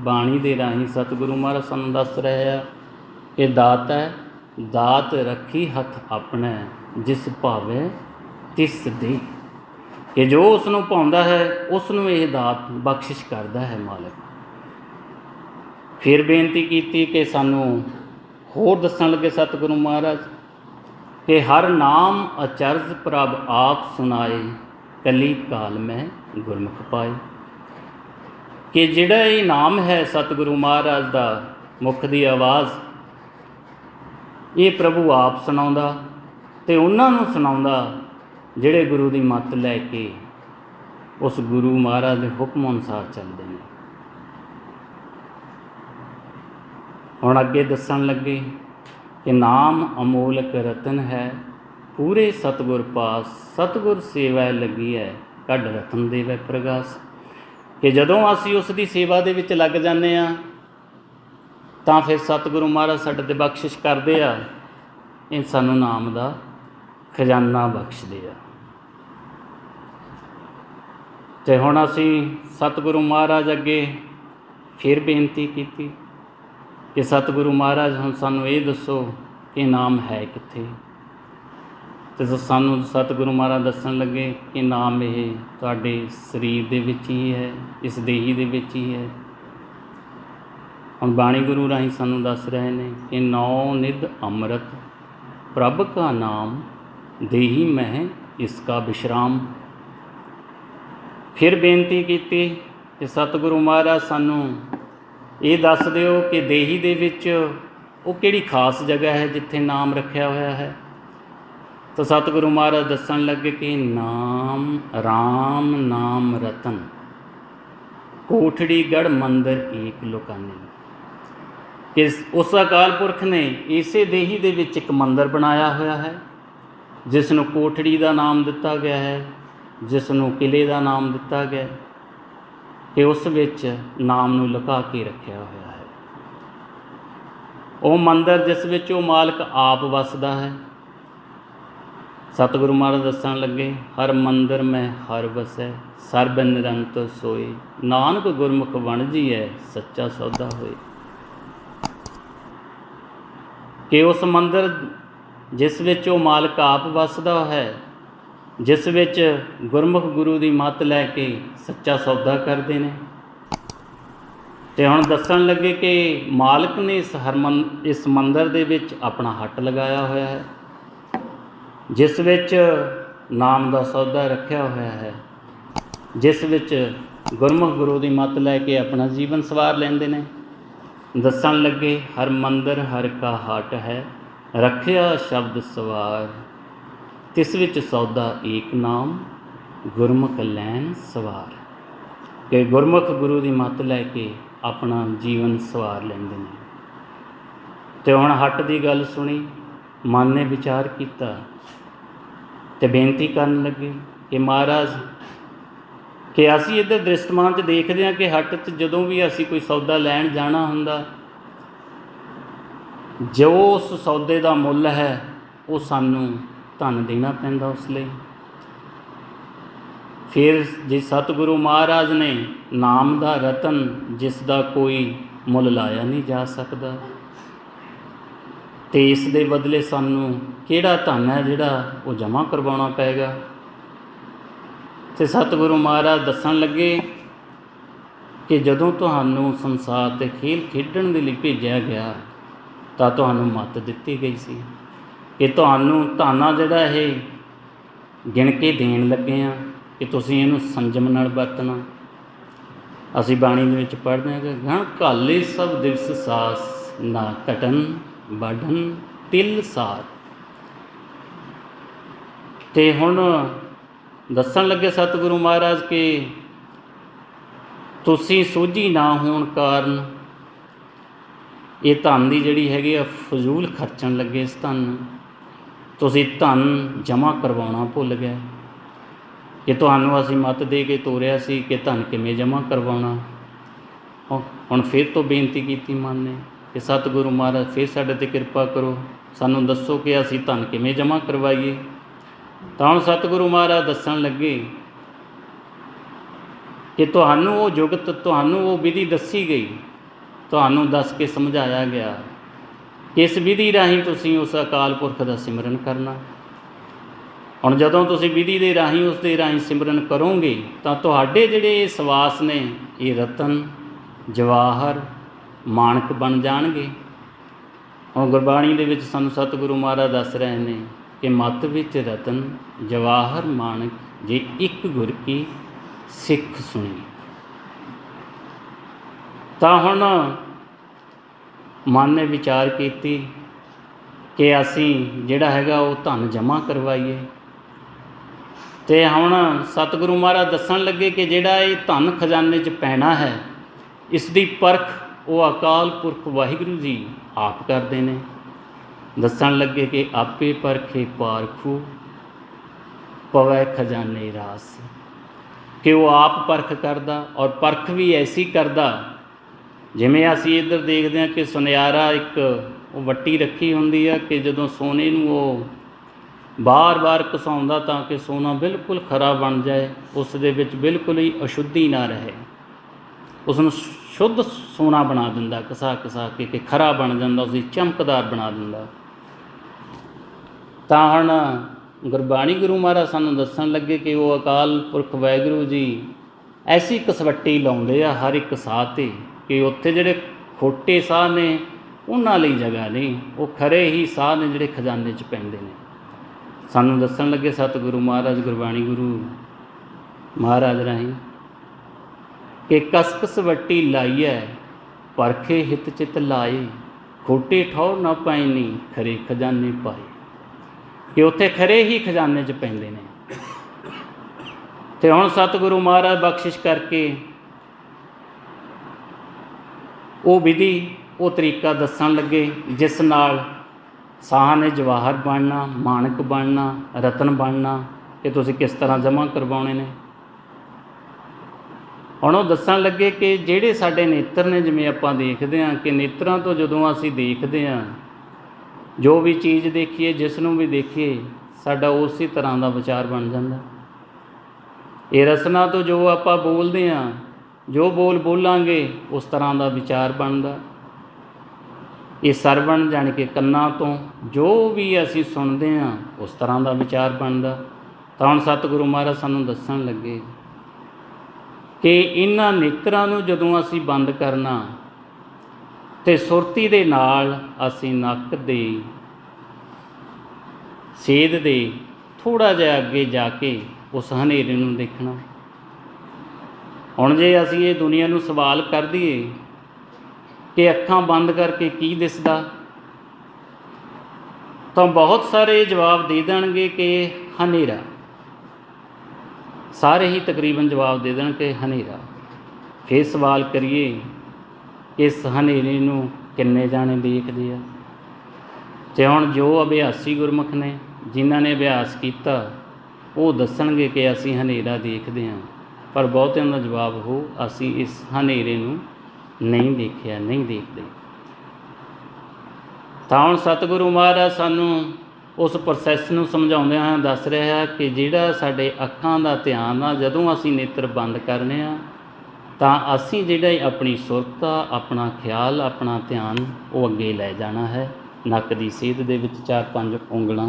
बाणी दे राही सतगुरु महाराज सानूं दस रहे हैं कि दात है, दात रखी हथ अपने, जिस भावे तिस दे। कि जो उसनूं भाउंदा है उसनूं यह दात बख्शिश करता है मालिक। फिर बेनती की कि सानूं होर दसन लगे सतगुरु महाराज कि हर नाम अचरज प्रभ आप सुनाए, कली काल में गुरमुख पाए। कि जिहड़ा ये नाम है सतगुरु महाराज का मुख की आवाज़, ये प्रभु आप सुनाउंदा ते उन्हां नूं सुनाउंदा जिहड़े गुरु की मत लैके उस गुरु महाराज के हुक्म अनुसार चलते हैं। हुण अगे दसन लगे कि नाम अमोलक रतन है, पूरे सतगुर पास, सतगुर सेवा लगी है, ਕੱਢ ਰਤਨ ਦੇਵੈ ਪ੍ਰਗਾਸ। ਕਿ ਜਦੋਂ ਅਸੀਂ ਉਸ ਦੀ ਸੇਵਾ ਦੇ ਵਿੱਚ ਲੱਗ ਜਾਂਦੇ ਹਾਂ ਤਾਂ ਫਿਰ ਸਤਿਗੁਰੂ ਮਹਾਰਾਜ ਸਾਡੇ 'ਤੇ ਬਖਸ਼ਿਸ਼ ਕਰਦੇ ਆ, ਇਹ ਸਾਨੂੰ ਨਾਮ ਦਾ ਖਜ਼ਾਨਾ ਬਖਸ਼ਦੇ ਆ। ਅਤੇ ਹੁਣ ਅਸੀਂ ਸਤਿਗੁਰੂ ਮਹਾਰਾਜ ਅੱਗੇ ਫਿਰ ਬੇਨਤੀ ਕੀਤੀ ਕਿ ਸਤਿਗੁਰੂ ਮਹਾਰਾਜ ਹੁਣ ਸਾਨੂੰ ਇਹ ਦੱਸੋ ਕਿ ਨਾਮ ਹੈ ਕਿੱਥੇ। ਅਤੇ ਸਾਨੂੰ ਸਤਿਗੁਰੂ ਮਹਾਰਾਜ ਦੱਸਣ ਲੱਗੇ ਕਿ ਨਾਮ ਇਹ ਤੁਹਾਡੇ ਸਰੀਰ ਦੇ ਵਿੱਚ ਹੀ ਹੈ, ਇਸ ਦੇਹੀ ਦੇ ਵਿੱਚ ਹੀ ਹੈ। ਹੁਣ ਬਾਣੀ ਗੁਰੂ ਰਾਹੀਂ ਸਾਨੂੰ ਦੱਸ ਰਹੇ ਨੇ ਕਿ ਨੌ ਨਿਧ ਅੰਮ੍ਰਿਤ ਪ੍ਰਭ ਕਾ ਨਾਮ ਦੇਹੀ ਮਹਿ ਇਸ ਕਾ ਵਿਸ਼ਰਾਮ। ਫਿਰ ਬੇਨਤੀ ਕੀਤੀ ਕਿ ਸਤਿਗੁਰੂ ਮਹਾਰਾਜ ਸਾਨੂੰ ਇਹ ਦੱਸ ਦਿਓ ਕਿ ਦੇਹੀ ਦੇ ਵਿੱਚ ਉਹ ਕਿਹੜੀ ਖਾਸ ਜਗ੍ਹਾ ਹੈ ਜਿੱਥੇ ਨਾਮ ਰੱਖਿਆ ਹੋਇਆ ਹੈ। ਤਾਂ ਸਤਿਗੁਰੂ ਮਹਾਰਾਜ ਦੱਸਣ ਲੱਗੇ ਕਿ ਨਾਮ ਰਾਮ ਨਾਮ ਰਤਨ ਕੋਠੜੀ ਗੜ੍ਹ ਮੰਦਰ ਏਕ ਲੋਕਾਨੀ। ਕਿ ਉਸ ਅਕਾਲ ਪੁਰਖ ਨੇ ਇਸੇ ਦੇਹੀ ਦੇ ਵਿੱਚ ਇੱਕ ਮੰਦਰ ਬਣਾਇਆ ਹੋਇਆ ਹੈ ਜਿਸ ਨੂੰ ਕੋਠੜੀ ਦਾ ਨਾਮ ਦਿੱਤਾ ਗਿਆ ਹੈ, ਜਿਸ ਨੂੰ ਕਿਲ੍ਹੇ ਦਾ ਨਾਮ ਦਿੱਤਾ ਗਿਆ, ਕਿ ਉਸ ਵਿੱਚ ਨਾਮ ਨੂੰ ਲੁਕਾ ਕੇ ਰੱਖਿਆ ਹੋਇਆ ਹੈ। ਉਹ ਮੰਦਰ ਜਿਸ ਵਿੱਚ ਉਹ ਮਾਲਕ ਆਪ ਵਸਦਾ ਹੈ। ਸਤਿਗੁਰੂ ਮਹਾਰਾਜ ਦੱਸਣ ਲੱਗੇ ਹਰ ਮੰਦਰ ਮੈਂ ਹਰ ਵਸੈ ਸਰਬ ਨਿਰੰਤਰ ਸੋਏ ਨਾਨਕ ਗੁਰਮੁਖ ਵਣਜੀਐ ਸੱਚਾ ਸੌਦਾ ਹੋਏ। ਕਿ ਉਸ ਮੰਦਰ ਜਿਸ ਵਿੱਚ ਉਹ ਮਾਲਕ ਆਪ ਵਸਦਾ ਹੈ, ਜਿਸ ਵਿੱਚ ਗੁਰਮੁਖ ਗੁਰੂ ਦੀ ਮੱਤ ਲੈ ਕੇ ਸੱਚਾ ਸੌਦਾ ਕਰਦੇ ਨੇ। ਅਤੇ ਹੁਣ ਦੱਸਣ ਲੱਗੇ ਕਿ ਮਾਲਕ ਨੇ ਇਸ ਮੰਦਰ ਦੇ ਵਿੱਚ ਆਪਣਾ ਹੱਟ ਲਗਾਇਆ ਹੋਇਆ ਹੈ ਜਿਸ ਵਿੱਚ ਨਾਮ ਦਾ ਸੌਦਾ ਰੱਖਿਆ ਹੋਇਆ ਹੈ, ਜਿਸ ਵਿੱਚ ਗੁਰਮੁਖ ਗੁਰੂ ਦੀ ਮੱਤ ਲੈ ਕੇ ਆਪਣਾ ਜੀਵਨ ਸਵਾਰ ਲੈਂਦੇ ਨੇ। ਦੱਸਣ ਲੱਗੇ ਹਰ ਮੰਦਰ ਹਰ ਕਾ ਹੱਟ ਹੈ ਰੱਖਿਆ ਸ਼ਬਦ ਸਵਾਰ ਤਿਸ ਵਿੱਚ ਸੌਦਾ ਏਕ ਨਾਮ ਗੁਰਮੁਖ ਲੈਣ ਸਵਾਰ। ਕਿ ਗੁਰਮੁਖ ਗੁਰੂ ਦੀ ਮੱਤ ਲੈ ਕੇ ਆਪਣਾ ਜੀਵਨ ਸਵਾਰ ਲੈਂਦੇ ਨੇ। ਅਤੇ ਹੁਣ ਹੱਟ ਦੀ ਗੱਲ ਸੁਣੀ, ਮਨ ਨੇ ਵਿਚਾਰ ਕੀਤਾ ਅਤੇ ਬੇਨਤੀ ਕਰਨ ਲੱਗੇ ਕਿ ਮਹਾਰਾਜ ਕਿ ਅਸੀਂ ਇੱਧਰ ਦ੍ਰਿਸ਼ਟਮਾਨ 'ਚ ਦੇਖਦੇ ਹਾਂ ਕਿ ਹੱਟ 'ਚ ਜਦੋਂ ਵੀ ਅਸੀਂ ਕੋਈ ਸੌਦਾ ਲੈਣ ਜਾਣਾ ਹੁੰਦਾ, ਜੋ ਉਸ ਸੌਦੇ ਦਾ ਮੁੱਲ ਹੈ ਉਹ ਸਾਨੂੰ ਧਨ ਦੇਣਾ ਪੈਂਦਾ ਉਸ ਲਈ। ਫਿਰ ਜੇ ਸਤਿਗੁਰੂ ਮਹਾਰਾਜ ਨੇ ਨਾਮ ਦਾ ਰਤਨ ਜਿਸ ਦਾ ਕੋਈ ਮੁੱਲ ਲਾਇਆ ਨਹੀਂ ਜਾ ਸਕਦਾ, ਅਤੇ ਇਸ ਦੇ ਬਦਲੇ ਸਾਨੂੰ ਕਿਹੜਾ ਧਨ ਹੈ ਜਿਹੜਾ ਉਹ ਜਮ੍ਹਾਂ ਕਰਵਾਉਣਾ ਪਏਗਾ। ਅਤੇ ਸਤਿਗੁਰੂ ਮਹਾਰਾਜ ਦੱਸਣ ਲੱਗੇ ਕਿ ਜਦੋਂ ਤੁਹਾਨੂੰ ਸੰਸਾਰ 'ਤੇ ਖੇਲ ਖੇਡਣ ਦੇ ਲਈ ਭੇਜਿਆ ਗਿਆ ਤਾਂ ਤੁਹਾਨੂੰ ਮੱਤ ਦਿੱਤੀ ਗਈ ਸੀ ਕਿ ਤੁਹਾਨੂੰ ਧਨ ਜਿਹੜਾ ਇਹ ਗਿਣ ਕੇ ਦੇਣ ਲੱਗੇ ਹਾਂ ਕਿ ਤੁਸੀਂ ਇਹਨੂੰ ਸੰਜਮ ਨਾਲ ਵਰਤਣਾ। ਅਸੀਂ ਬਾਣੀ ਦੇ ਵਿੱਚ ਪੜ੍ਹਦੇ ਹਾਂ ਕਿ ਗਣ ਘਾਲੇ ਸਭ ਦਿਵਸ ਸਾਸ ਨਾ ਘਟਨ ਬਾਢਨ ਤਿਲ ਸਾਰ। ਅਤੇ ਹੁਣ ਦੱਸਣ ਲੱਗੇ ਸਤਿਗੁਰੂ ਮਹਾਰਾਜ ਕਿ ਤੁਸੀਂ ਸੋਝੀ ਨਾ ਹੋਣ ਕਾਰਨ ਇਹ ਧਨ ਦੀ ਜਿਹੜੀ ਹੈਗੀ ਆ ਫਜ਼ੂਲ ਖਰਚਣ ਲੱਗੇ। ਇਸ ਧਨ ਨੂੰ ਤੁਸੀਂ ਧਨ ਜਮ੍ਹਾਂ ਕਰਵਾਉਣਾ ਭੁੱਲ ਗਏ ਕਿ ਤੁਹਾਨੂੰ ਅਸੀਂ ਮੱਤ ਦੇ ਕੇ ਤੋਰਿਆ ਸੀ ਕਿ ਧਨ ਕਿਵੇਂ ਜਮ੍ਹਾਂ ਕਰਵਾਉਣਾ। ਹੁਣ ਫਿਰ ਤੋਂ ਬੇਨਤੀ ਕੀਤੀ ਮਨ ਨੇ ਕਿ ਸਤਿਗੁਰੂ ਮਹਾਰਾਜ ਫਿਰ ਸਾਡੇ 'ਤੇ ਕਿਰਪਾ ਕਰੋ, ਸਾਨੂੰ ਦੱਸੋ ਕਿ ਅਸੀਂ ਧਨ ਕਿਵੇਂ ਜਮ੍ਹਾਂ ਕਰਵਾਈਏ। ਤਾਂ ਹੁਣ ਸਤਿਗੁਰੂ ਮਹਾਰਾਜ ਦੱਸਣ ਲੱਗੇ ਕਿ ਤੁਹਾਨੂੰ ਉਹ ਜੁਗਤ, ਤੁਹਾਨੂੰ ਉਹ ਵਿਧੀ ਦੱਸੀ ਗਈ, ਤੁਹਾਨੂੰ ਦੱਸ ਕੇ ਸਮਝਾਇਆ ਗਿਆ ਕਿ ਇਸ ਵਿਧੀ ਰਾਹੀਂ ਤੁਸੀਂ ਉਸ ਅਕਾਲ ਪੁਰਖ ਦਾ ਸਿਮਰਨ ਕਰਨਾ। ਹੁਣ ਜਦੋਂ ਤੁਸੀਂ ਵਿਧੀ ਦੇ ਰਾਹੀਂ ਉਸ ਦੇ ਰਾਹੀਂ ਸਿਮਰਨ ਕਰੋਗੇ ਤਾਂ ਤੁਹਾਡੇ ਜਿਹੜੇ ਸਵਾਸ ਨੇ ਇਹ ਰਤਨ ਜਵਾਹਰ ਮਾਣਕ ਬਣ ਜਾਣਗੇ। ਹੁਣ ਗੁਰਬਾਣੀ ਦੇ ਵਿੱਚ ਸਾਨੂੰ ਸਤਿਗੁਰੂ ਮਹਾਰਾਜ ਦੱਸ ਰਹੇ ਨੇ ਕਿ ਮੱਤ ਵਿੱਚ ਰਤਨ ਜਵਾਹਰ ਮਾਣਕ ਜੇ ਇੱਕ ਗੁਰ ਕੀ ਸਿੱਖ ਸੁਣੀ। ਤਾਂ ਹੁਣ ਮਨ ਨੇ ਵਿਚਾਰ ਕੀਤੀ ਕਿ ਅਸੀਂ ਜਿਹੜਾ ਹੈਗਾ ਉਹ ਧਨ ਜਮ੍ਹਾਂ ਕਰਵਾਈਏ। ਅਤੇ ਹੁਣ ਸਤਿਗੁਰੂ ਮਹਾਰਾਜ ਦੱਸਣ ਲੱਗੇ ਕਿ ਜਿਹੜਾ ਇਹ ਧਨ ਖਜ਼ਾਨੇ 'ਚ ਪੈਣਾ ਹੈ ਇਸ ਦੀ ਪਰਖ ਉਹ ਅਕਾਲ ਪੁਰਖ ਵਾਹਿਗੁਰੂ ਜੀ ਆਪ ਕਰਦੇ ਨੇ। ਦੱਸਣ ਲੱਗੇ ਕਿ ਆਪੇ ਪਰਖੇ ਪਾਰਖੂ ਪਵੈ ਖਜ਼ਾਨੇ ਰਾਸ। कि वो आप परख करदा, और परख भी ऐसी करदा जिवें असीं इधर देखते हैं कि सुनियारा एक वट्टी रखी हुंदी है कि जदों सोने नूं वो बार बार घसाउंदा तां कि सोना बिल्कुल खरा बन जाए, उस दे विच बिल्कुल ही अशुद्धि ना रहे, उसनूं शुद्ध सोना बना दिंदा घसा घसा के कि खरा बन जांदा, उसदी चमकदार बना दिंदा। तां हुण गुरबाणी गुरु महाराज सानूं दस्सण लगे कि वो अकाल पुरख वाहिगुरू जी ऐसी कसवट्टी लाउंदे आ हर एक साह ते कि उत्थे जिहड़े खोटे साह ने उन्हां लई जगह नहीं, वो खरे ही साह ने जिहड़े खजाने 'च पैंदे ने। सानूं दस्सण लगे सतगुरु महाराज गुरबाणी गुरु महाराज राहीं कि कस कस वट्टी लाइए परखे हित चित लाए, खोटे ठौर ना पैनी खरे खजाने पाए, कि उत्थे खरे ही खजाने 'च पैंदे ने। ते हुण सतगुरु महाराज बख्शिश करके वो विधि वो तरीका दस्सण लगे जिस नाल साह ने जवाहर बनना, माणक बनना, रतन बनना, कि तुसीं किस तरह जमा करवाउणे ने। हुण वो दस्सण लगे कि जिहड़े साडे नेत्र ने, जिवें आपां देखदे हां कि नेत्रां तो जदों असीं देखदे हां, जो भी चीज़ देखीए, जिसनूं भी देखीए, साडा उसी तरह का विचार बन जाता। ये रसना तो जो आपां बोलदे हां, जो बोल बोलांगे उस तरह का विचार बनता। ये सरवण जाने के कन्नां तो जो भी असीं सुनते हैं उस तरह का विचार बनता। तो हुण सतगुरु महाराज सानूं दस्सण लगे कि इन्हां नेत्रां नूं जदों असीं बंद करना तो सुरती दे नाल असीं नक दे सेध दे थोड़ा जिहा अगे जाके उस हनेरे नूं देखना। हुण जे असीं ये दुनिया नूं सवाल कर दईए कि अखां बंद करके की दिसदा, तो बहुत सारे जवाब दे देणगे कि हनेरा, सारे ही तकरीबन जवाब दे देण कि हनेरा। फिर सवाल करिए कि इस हनेरे नूं किन्ने जाने देखदे आ। ते हुण जो अभ्यासी गुरमुख ने, जिन्हां ने अभ्यास कीता, वो दस्सणगे कि असीं हनेरा देखदे हां, पर बहुतिਆਂ ਦਾ जवाब हो असीं इस हनेरे नूं नहीं देखिया, नहीं देखते। ਤਾਂ ਹੁਣ सतगुरु महाराज सानू उस प्रोसैस नूं समझाउंदे होए दस रहा कि जिहड़ा साडे अखां दा ध्यान आ, जदों असीं नेत्र बंद करने आ तां असीं जिहड़ा अपनी सुरत आ, अपना ख्याल, अपना ध्यान वो अगे लै जाना है, नक दी सेध दे विच 4-5 ਉਂਗਲਾਂ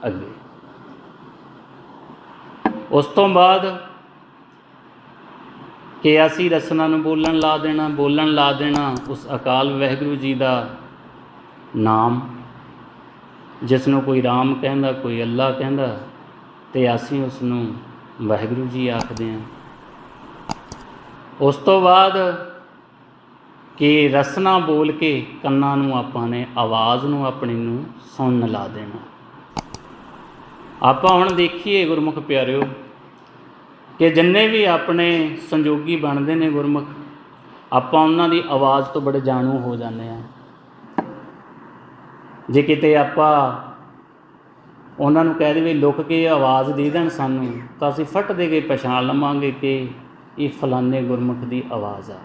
अगे। उस तो बाद कि असी रसना नूं बोलण ला देना, बोलण ला देना उस अकाल वाहिगुरू जी का नाम, जिसनों कोई राम कहंदा, कोई अल्लाह कहंदा, ते असी उसनूं वाहिगुरू जी आखदे हां। उस तो बाद कि रसना बोल के कन्नां नूं आपां ने आवाज़ नूं अपनी नूं सुणन ला देना। आपां हुण देखीए गुरमुख प्यारिओ कि जिन्ने भी अपने संजोगी बनते हैं गुरमुख, आपां उन्हां दी आवाज़ तो बड़े जाणू हो जाते हैं। जे किते आपां उन्हां नूं कह देवे लुक के आवाज़ दे देण सानूं, तो असीं फट दे के पछाण लवांगे कि ये फलाने गुरमुख की आवाज़ आ।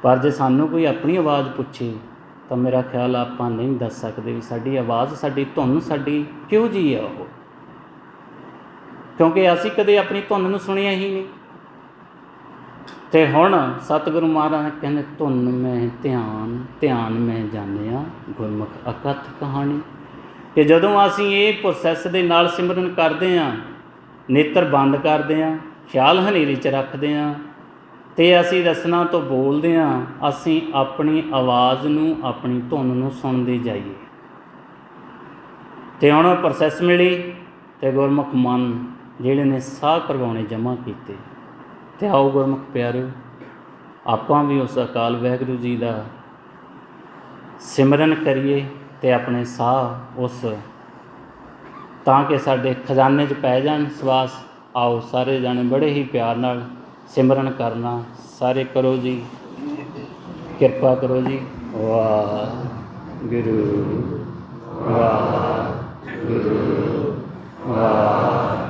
पर जे सानूं कोई अपनी आवाज़ पुछे तो मेरा ख्याल आपां नहीं दस सकते भी साडी आवाज़, साडी धुन, साडी किहो जी है वो, क्योंकि असीं कदे अपनी धुन नूं सुनिया ही नहीं। तो हुण सतगुरु महाराज कहने धुन में ध्यान, ध्यान में जानिया गुरमुख अकथ कहानी। कि जदों असीं ये प्रोसैस दे नाल सिमरन करदे हां, नेत्र बंद करदे हां, ख्याल हनेरे च रखदे हां, ते असीं रसना तो बोलदे हां, असीं अपनी आवाज़ नूं, अपनी धुन नूं सुणदे जाइए। ते हुण प्रोसैस मिली ते गुरमुख मन जिहड़े ने साह करवाने जमा कीते। ते आओ गुरमुख प्यारिओ आपां भी उस अकाल वाहिगुरू जी का सिमरन करिए ते अपने साह उस तां कि साडे खजाने 'च पै जाण सवास। आओ सारे जाने बड़े ही प्यार नाल सिमरन करना। सारे करो जी, किरपा करो जी। वाहिगुरू वाहिगुरू वाहिगुरू।